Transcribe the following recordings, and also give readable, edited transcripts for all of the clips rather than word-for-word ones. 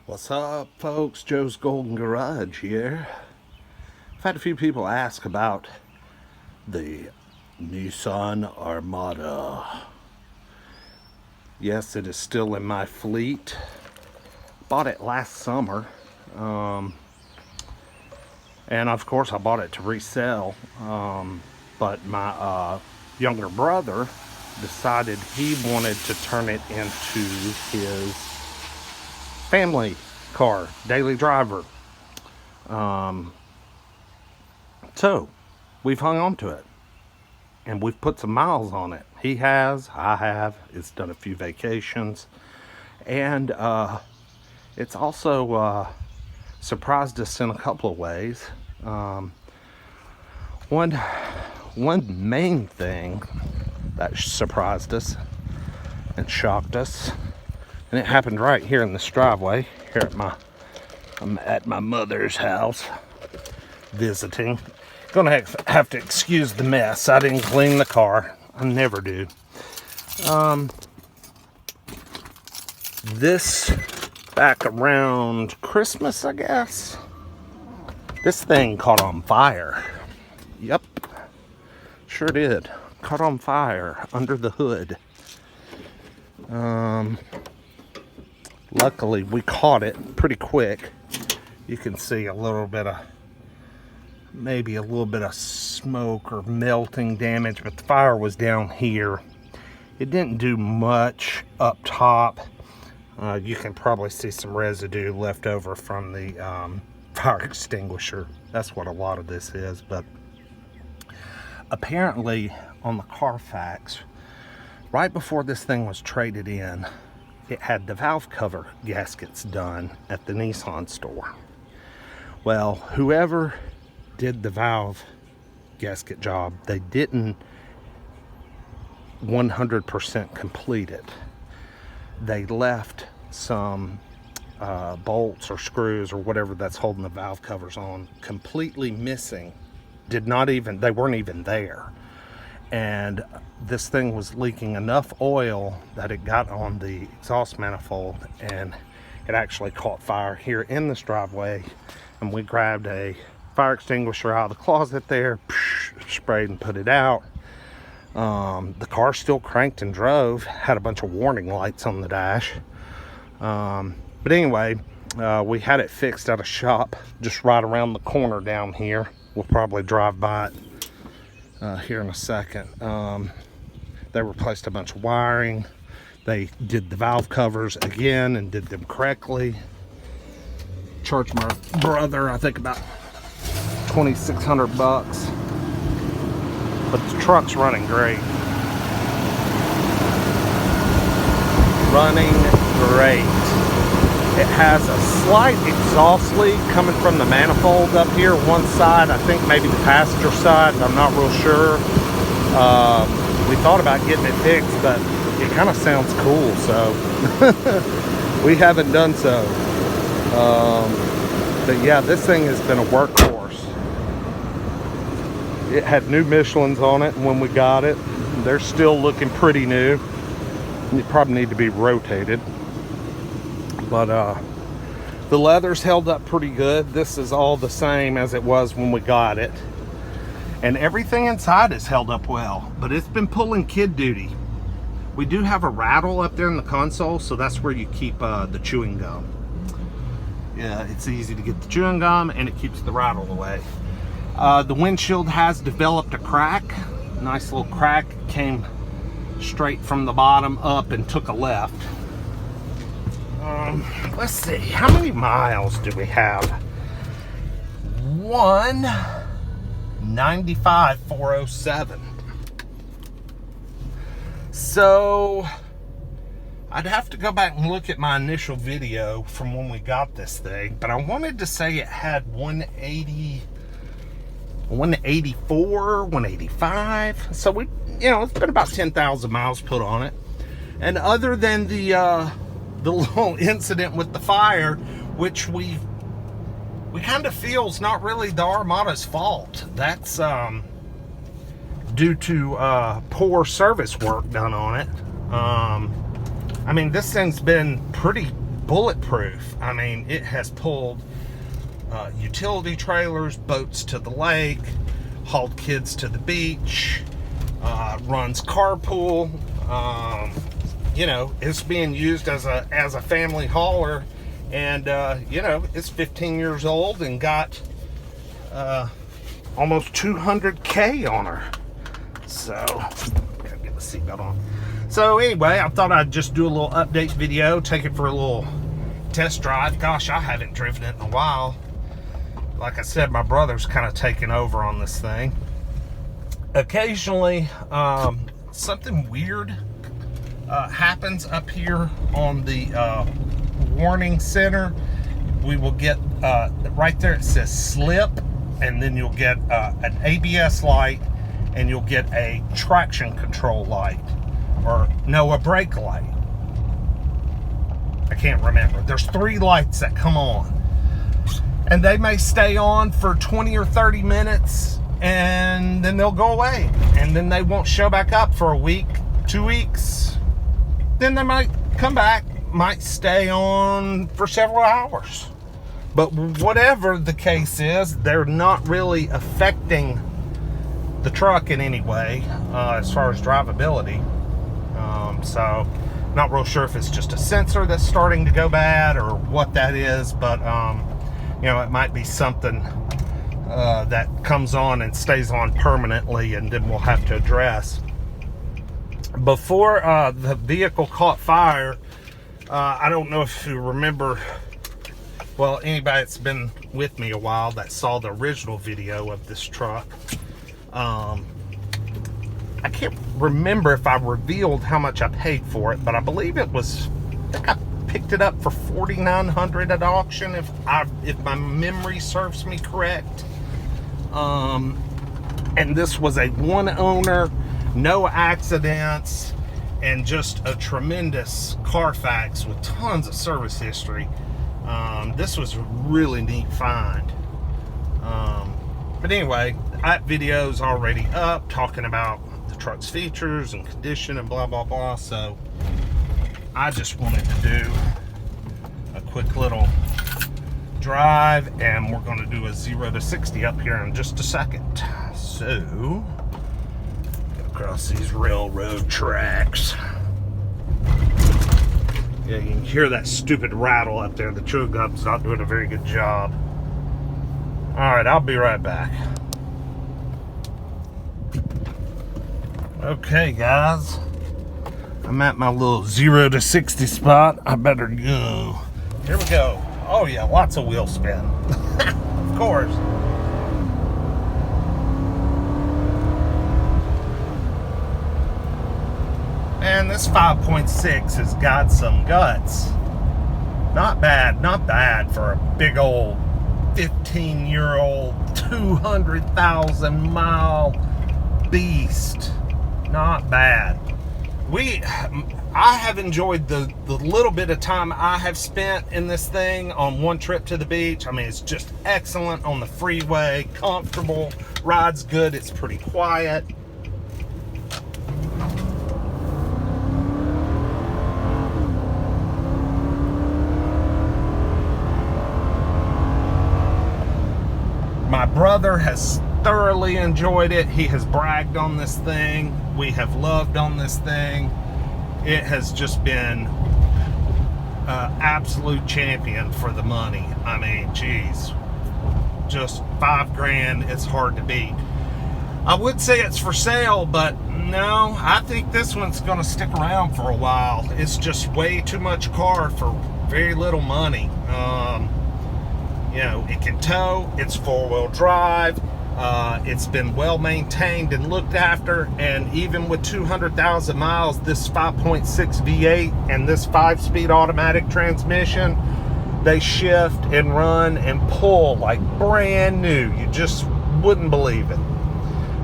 What's up, folks? Joe's Golden Garage here. I've had a few people ask about the Nissan Armada. Yes, it is still in my fleet. Bought it last summer. And of course I bought it to resell. But my younger brother decided he wanted to turn it into his family car, daily driver. So we've hung on to it and we've put some miles on it. He has, I have. It's done a few vacations, and it's also surprised us in a couple of ways. One main thing that surprised us and shocked us, and it happened right here in this driveway. I'm at my mother's house visiting. Gonna have to excuse the mess. I didn't clean the car. I never do. This back around Christmas, I guess, this thing caught on fire. Yep, sure did. Caught on fire under the hood. Luckily, we caught it pretty quick. You can see maybe a little bit of smoke or melting damage, but the fire was down here. It didn't do much up top. You can probably see some residue left over from the fire extinguisher. That's what a lot of this is. But apparently on the Carfax, right before this thing was traded in, it had the valve cover gaskets done at the Nissan store. Well, whoever did the valve gasket job, they didn't 100% complete it. They left some bolts or screws or whatever that's holding the valve covers on completely missing. They weren't even there. And this thing was leaking enough oil that it got on the exhaust manifold, and it actually caught fire here in this driveway. And we grabbed a fire extinguisher out of the closet there, sprayed and put it out. The car still cranked and drove, had a bunch of warning lights on the dash. But anyway, we had it fixed at a shop just right around the corner down here. We'll probably drive by it here in a second. They replaced a bunch of wiring. They did the valve covers again and did them correctly. Charged my brother, I think, about $2,600, but the truck's running great. It has a slight exhaust leak coming from the manifold up here one side. I think maybe the passenger side, I'm not real sure. We thought about getting it fixed, but it kind of sounds cool, so we haven't done so. But yeah, this thing has been a workhorse. It had new Michelins on it when we got it. They're still looking pretty new. They probably need to be rotated. But the leather's held up pretty good. This is all the same as it was when we got it. And everything inside has held up well, but it's been pulling kid duty. We do have a rattle up there in the console, so that's where you keep the chewing gum. Yeah, it's easy to get the chewing gum, and it keeps the rattle away. The windshield has developed a crack. Nice little crack. It came straight from the bottom up and took a left. Let's see, how many miles do we have? 195,407. So I'd have to go back and look at my initial video from when we got this thing, but I wanted to say it had 184, 185. So it's been about 10,000 miles put on it. And other than the little incident with the fire, which we kind of feel is not really the Armada's fault. That's due to poor service work done on it. I mean, this thing's been pretty bulletproof. I mean, it has pulled utility trailers, boats to the lake, hauled kids to the beach, runs carpool. You know, it's being used as a family hauler, and you know, it's 15 years old and got almost 200K on her. So gotta get the seatbelt on. So anyway, I thought I'd just do a little update video, take it for a little test drive. Gosh, I haven't driven it in a while. Like I said, my brother's kind of taking over on this thing. Occasionally, something weird happens up here on the warning center. We will get right there, it says slip, and then you'll get an ABS light, and you'll get a traction control light, or no, a brake light. I can't remember. There's 3 lights that come on, and they may stay on for 20 or 30 minutes, and then they'll go away, and then they won't show back up for a week, 2 weeks. Then they might come back, might stay on for several hours. But whatever the case is, they're not really affecting the truck in any way as far as drivability. So not real sure if it's just a sensor that's starting to go bad or what that is, but you know, it might be something that comes on and stays on permanently, and then we'll have to address. Before the vehicle caught fire, I don't know if you remember, well, anybody that's been with me a while that saw the original video of this truck, I can't remember if I revealed how much I paid for it, but I believe it was, I think I picked it up for $4,900 at auction, if my memory serves me correct. And this was a one owner, no accidents, and just a tremendous Carfax with tons of service history. This was a really neat find. But anyway, that video's already up talking about the truck's features and condition and blah blah blah, so I just wanted to do a quick little drive, and we're going to do a 0 to 60 up here in just a second. So get across these railroad tracks. Yeah, you can hear that stupid rattle up there. The chug up's not doing a very good job. Alright, I'll be right back. Okay, guys. I'm at my little 0 to 60 spot. I better go. Here we go. Oh yeah, lots of wheel spin. Of course. And this 5.6 has got some guts. Not bad, not bad for a big old 15-year-old 200,000 mile beast. Not bad. I have enjoyed the little bit of time I have spent in this thing on one trip to the beach. I mean, it's just excellent on the freeway, comfortable, rides good, it's pretty quiet. My brother has thoroughly enjoyed it. He has bragged on this thing. We have loved on this thing. It has just been absolute champion for the money. I mean, geez, just $5,000. It's hard to beat. I would say it's for sale, but no, I think this one's going to stick around for a while. It's just way too much car for very little money. You know, it can tow, it's 4-wheel drive, it's been well maintained and looked after, and even with 200,000 miles, this 5.6 V8 and this 5-speed automatic transmission, they shift and run and pull like brand new. You just wouldn't believe it.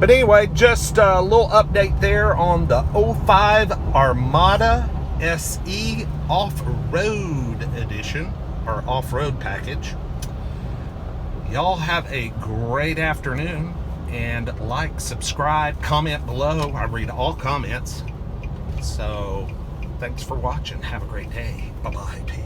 But anyway, just a little update there on the 05 Armada SE off-road edition, or off-road package. Y'all have a great afternoon, and like, subscribe, comment below. I read all comments. So thanks for watching. Have a great day. Bye-bye. Peace.